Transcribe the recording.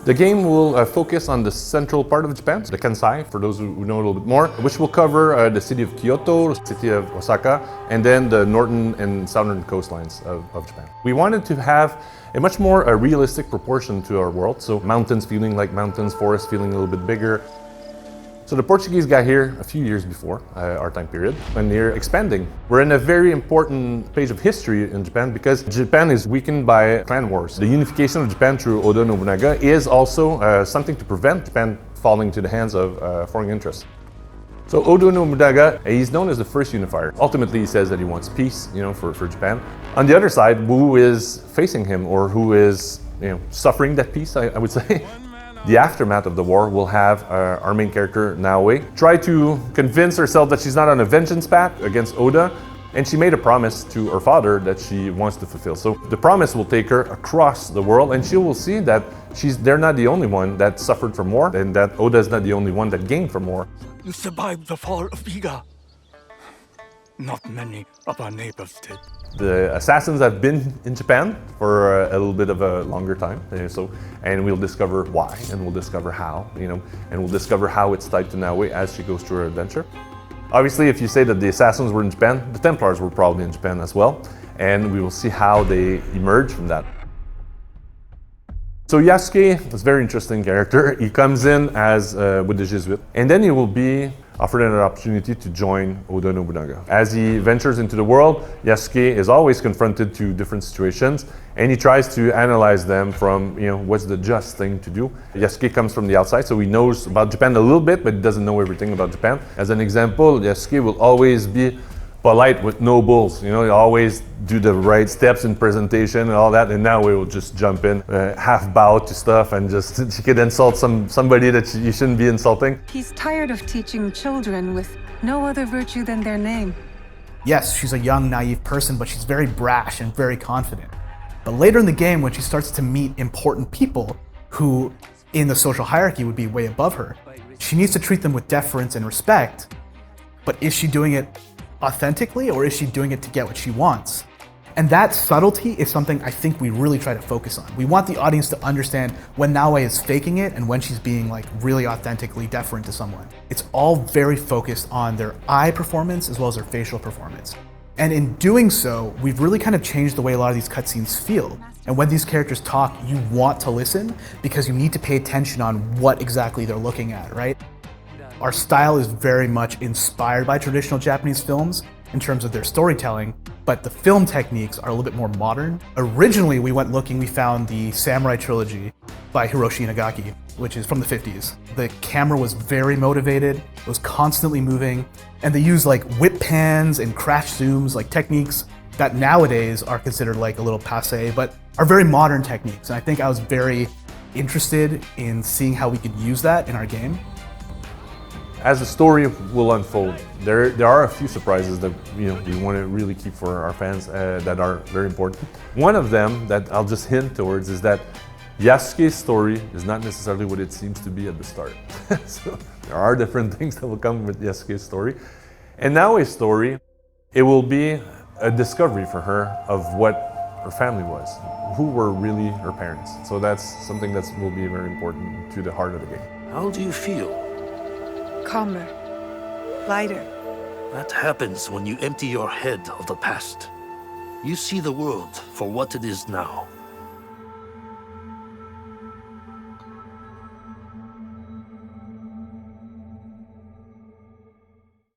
The game will focus on the central part of Japan, the Kansai, for those who know a little bit more, which will cover the city of Kyoto, the city of Osaka, and then the northern and southern coastlines of Japan. We wanted to have a much more realistic proportion to our world, so mountains feeling like mountains, forests feeling a little bit bigger. So the Portuguese got here a few years before our time period, and they're expanding. We're in a very important page of history in Japan because Japan is weakened by clan wars. The unification of Japan through Oda Nobunaga is also something to prevent Japan falling to the hands of foreign interests. So Oda Nobunaga, he's known as the first unifier. Ultimately, he says that he wants peace, for Japan. On the other side, who is facing him or who is, suffering that peace, I would say. The aftermath of the war will have our main character, Naoe, try to convince herself that she's not on a vengeance path against Oda, and she made a promise to her father that she wants to fulfill. So the promise will take her across the world, and she will see that they're not the only one that suffered from war, and that Oda is not the only one that gained from war. You survived the fall of Iga. Not many of our neighbors did. The assassins have been in Japan for a little bit of a longer time, and we'll discover why, and we'll discover how, and we'll discover how it's tied to Naoe as she goes through her adventure. Obviously, if you say that the assassins were in Japan, the Templars were probably in Japan as well, and we will see how they emerge from that. So Yasuke is a very interesting character. He comes in as with the Jesuit, and then he will be offered an opportunity to join Oda Nobunaga. As he ventures into the world, Yasuke is always confronted to different situations, and he tries to analyze them from, what's the just thing to do. Yasuke comes from the outside, so he knows about Japan a little bit, but he doesn't know everything about Japan. As an example, Yasuke will always be polite with nobles, he always do the right steps in presentation and all that, and now we will just jump in, half bow to stuff, and she could insult somebody that you shouldn't be insulting. He's tired of teaching children with no other virtue than their name. Yes, she's a young, naive person, but she's very brash and very confident. But later in the game, when she starts to meet important people who, in the social hierarchy, would be way above her, she needs to treat them with deference and respect, but is she doing it authentically, or is she doing it to get what she wants? And that subtlety is something I think we really try to focus on. We want the audience to understand when Naoe is faking it and when she's being really authentically deferent to someone. It's all very focused on their eye performance as well as their facial performance. And in doing so, we've really kind of changed the way a lot of these cutscenes feel. And when these characters talk, you want to listen because you need to pay attention on what exactly they're looking at, right? Our style is very much inspired by traditional Japanese films in terms of their storytelling, but the film techniques are a little bit more modern. Originally, we went looking, we found the Samurai Trilogy by Hiroshi Inagaki, which is from the 50s. The camera was very motivated, it was constantly moving, and they used whip pans and crash zooms, techniques that nowadays are considered a little passé, but are very modern techniques. And I think I was very interested in seeing how we could use that in our game. As the story will unfold, there are a few surprises that we want to really keep for our fans that are very important. One of them that I'll just hint towards is that Yasuke's story is not necessarily what it seems to be at the start. So there are different things that will come with Yasuke's story. And Naoe's story, it will be a discovery for her of what her family was, who were really her parents. So that's something that will be very important to the heart of the game. How do you feel? Calmer. Lighter. That happens when you empty your head of the past. You see the world for what it is now.